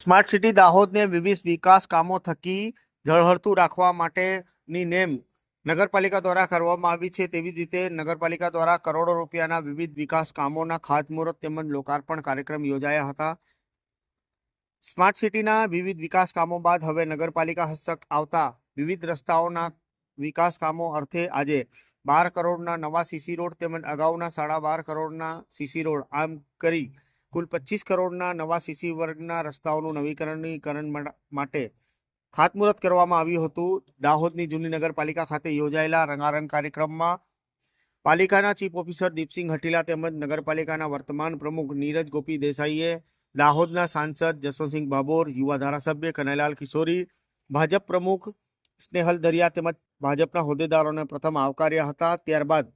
Smart city દાહોદને વિવિધ વિકાસ કામો થકી ઝળહળતું રાખવા માટેની નેમ નગરપાલિકા દ્વારા કરવામાં આવી છે। તેવી જ રીતે નગરપાલિકા દ્વારા કરોડો રૂપિયાના વિવિધ વિકાસ કામોના ખાતમુહૂર્ત તેમજ લોકાર્પણ કાર્યક્રમ યોજાયા હતા। સ્માર્ટ સિટીના વિવિધ વિકાસ કામો બાદ હવે નગરપાલિકા હસ્તક આવતા વિવિધ રસ્તાઓના વિકાસ કામો અર્થે આજે 12 કરોડના નવા સીસી રોડ તેમજ અગાઉના 12.5 કરોડના સીસી રોડ આમ કરી કુલ 25 કરોડના નવા સીસી વર્ગના રસ્તાઓનું નવીકરણીકરણ માટે ખાતમુહૂર્ત કરવામાં આવ્યું હતું। દાહોદની જૂની નગરપાલિકા ખાતે યોજાયેલા રંગારંગ કાર્યક્રમમાં પાલિકાના ચીફ ઓફિસર દીપસિંહ હટીલા તેમજ નગરપાલિકાના વર્તમાન પ્રમુખ નીરજ ગોપી દેસાઈએ, દાહોદના સાંસદ જસવંતસિંહ ભાભોર, યુવા ધારાસભ્ય કનૈયાલાલ કિશોરી, ભાજપ પ્રમુખ સ્નેહલ દરિયા તેમજ ભાજપના હોદ્દેદારોને પ્રથમ આવકાર્યા હતા। ત્યારબાદ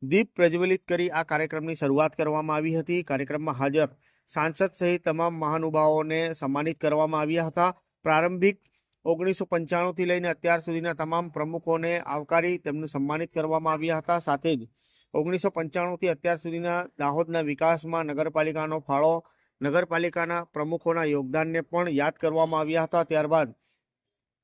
દીપ પ્રજ્વલિત કરી આ કાર્યક્રમની શરૂઆત કરવામાં આવી હતી। કાર્યક્રમમાં હાજર સાંસદ સહિત તમામ મહાનુભાવોને સન્માનિત કરવામાં આવ્યા હતા। પ્રારંભિક 1995 થી લઈને અત્યાર સુધીના તમામ પ્રમુખોને આવકારી તેમને સન્માનિત કરવામાં આવ્યા હતા। સાથે જ 1995 થી અત્યાર સુધીના દાહોદના વિકાસમાં નગરપાલિકાનો ફાળો, નગરપાલિકાના પ્રમુખોના યોગદાનને પણ યાદ કરવામાં આવ્યા હતા। ત્યારબાદ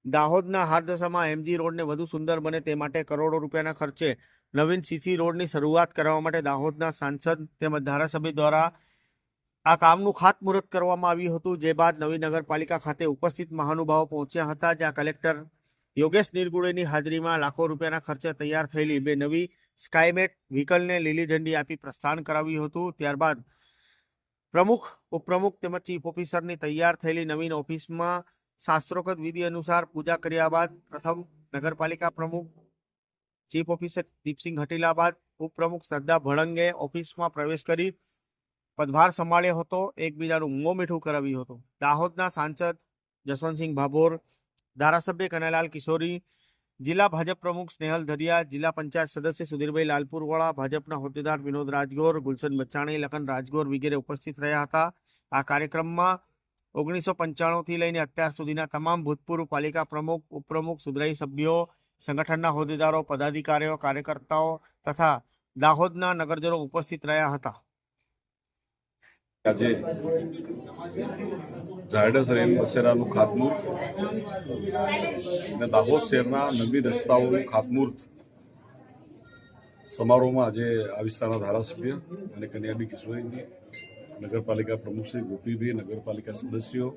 દાહોદના હારદશામાં એમજી રોડને વધુ સુંદર બને તે માટે કરોડો રૂપિયાના ખર્ચે નવીન સીસી રોડની શરૂઆત કરવા માટે દાહોદના સાંસદ તેમજ ધારાસભ્ય દ્વારા આ કામનું ખાતમુહૂર્ત કરવામાં આવ્યું હતું। જે બાદ નવી નગરપાલિકા ખાતે ઉપસ્થિત મહાનુભાવો પહોંચ્યા હતા, જ્યાં કલેક્ટર યોગેશ નિરગુડેની હાજરીમાં લાખો રૂપિયાના ખર્ચે તૈયાર થયેલી 2 નવી સ્કાયમેટ વ્હીકલને લીલી ઝંડી આપી પ્રસ્થાન કરાવ્યું હતું। ત્યારબાદ પ્રમુખ, ઉપપ્રમુખ તેમજ ચીફ ઓફિસરની તૈયાર થયેલી નવીન ઓફિસમાં શાસ્ત્રોક્ત વિધિ અનુસાર પૂજા કર્યા બાદ પ્રથમ નગરપાલિકા પ્રમુખ ચીફ ઓફિસર દીપસિંહ હટીલા બાદ ઉપપ્રમુખ શ્રદ્ધા ભળંગે ઓફિસમાં પ્રવેશ કરી પદભાર સંભાળ્યો હતો, એકબીજાનું મોં મીઠું કરાવ્યું હતું। દાહોદના સાંસદ જસવંતસિંહ ભાભોર, ધારાસભ્ય કનૈયાલાલ કિશોરી, જિલ્લા ભાજપ પ્રમુખ સ્નેહલ દરિયા, જિલ્લા પંચાયત સદસ્ય સુધીરભાઈ લાલપુરવાળા, ભાજપના હોદ્દેદાર વિનોદ રાજગોર, ગુલશન બચ્ચાણી, લખન રાજગોર વગેરે ઉપસ્થિત રહ્યા હતા। આ કાર્યક્રમમાં 1995 થી લઈને અત્યાર સુધીના તમામ ભૂતપૂર્વ પાલિકા પ્રમુખ, ઉપપ્રમુખ, સુધરાઈ સભ્યો, સંગઠનના હોદ્દેદારો, પદાધિકારીઓ, કાર્યકર્તાઓ તથા દાહોદના નગરજનો ઉપસ્થિત રહ્યા હતા। આજે ઝાયડસ રેલ બસેરાનું ખાતમુહૂર્ત અને દાહોદ શહેરના નવી રસ્તાઓનું ખાતમુહૂર્ત સમારોહમાં આજે આ વિસ્તારના ધારાસભ્ય અને કનૈયાબી કિશોરીજી, નગરપાલિકા પ્રમુખ શ્રી ગોપીભાઈ, નગરપાલિકા સદસ્યો,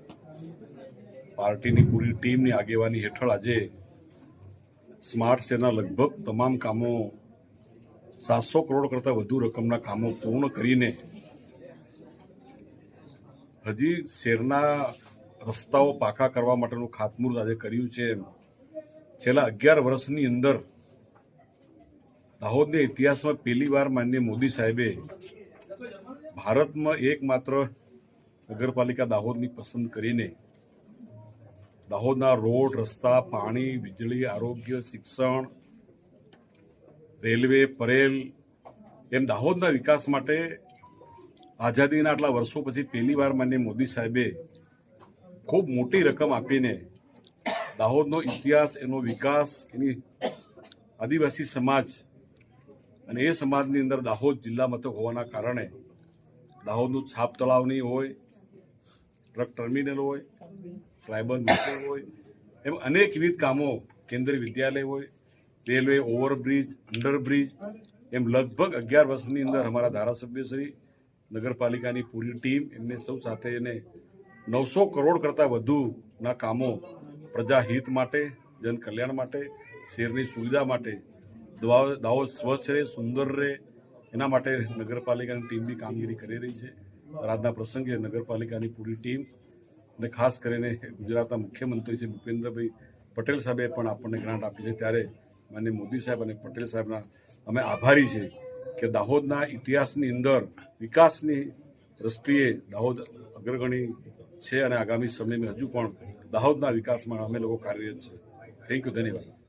પાર્ટીની પૂરી ટીમની આગેવાની હેઠળ આજે સ્માર્ટ શહેરના લગભગ તમામ કામો 700 કરોડ કરતાં વધુ રકમના કામો પૂર્ણ કરીને હજી શહેરના રસ્તાઓ પાકા કરવા માટેનું ખાતમુહૂર્ત આજે કર્યું છે। છેલ્લા 11 વર્ષની અંદર દાહોદના ઇતિહાસમાં પહેલીવાર માનનીય મોદી સાહેબે ભારતમાં એકમાત્ર નગરપાલિકા દાહોદની પસંદ કરીને દાહોદના રોડ, રસ્તા, પાણી, વીજળી, આરોગ્ય, શિક્ષણ, રેલવે, પરેલ એમ દાહોદના વિકાસ માટે આઝાદીના આટલા વર્ષો પછી પહેલીવાર માનનીય મોદી સાહેબે ખૂબ મોટી રકમ આપીને દાહોદનો ઇતિહાસ, એનો વિકાસ, એની આદિવાસી સમાજ અને એ સમાજની અંદર દાહોદ જિલ્લા મથક હોવાના કારણે દાહોદનું છાપ તળાવની હોય, ટ્રક ટર્મિનલ હોય, ટ્રાયબલ મિશન હોય, એમ અનેકવિધ કામો, કેન્દ્રીય વિદ્યાલય હોય, રેલવે, ઓવરબ્રિજ, અંડરબ્રિજ એમ લગભગ 11 વર્ષની અંદર અમારા ધારાસભ્યશ્રી, નગરપાલિકાની પૂરી ટીમ એમને સૌ સાથે એને 900 કરોડ કરતાં વધુના કામો પ્રજાહિત માટે, જન કલ્યાણ માટે, શહેરની સુવિધા માટે, દાહોદ સ્વચ્છ રહે, સુંદર રહે એના માટે નગરપાલિકાની ટીમ બી કામગીરી કરી રહી છે। આજના પ્રસંગે નગરપાલિકાની પૂરી ટીમ અને ખાસ કરીને ગુજરાતના મુખ્યમંત્રી શ્રી ભૂપેન્દ્રભાઈ પટેલ સાહેબે પણ આપણને ગ્રાન્ટ આપી છે, ત્યારે માનનીય મોદી સાહેબ અને પટેલ સાહેબના અમે આભારી છે કે દાહોદના ઇતિહાસની અંદર વિકાસની દ્રષ્ટિએ દાહોદ અગ્રગણી છે અને આગામી સમયમાં હજુ પણ દાહોદના વિકાસમાં અમે લોકો કાર્યરત છે। થેન્ક યુ, ધન્યવાદ।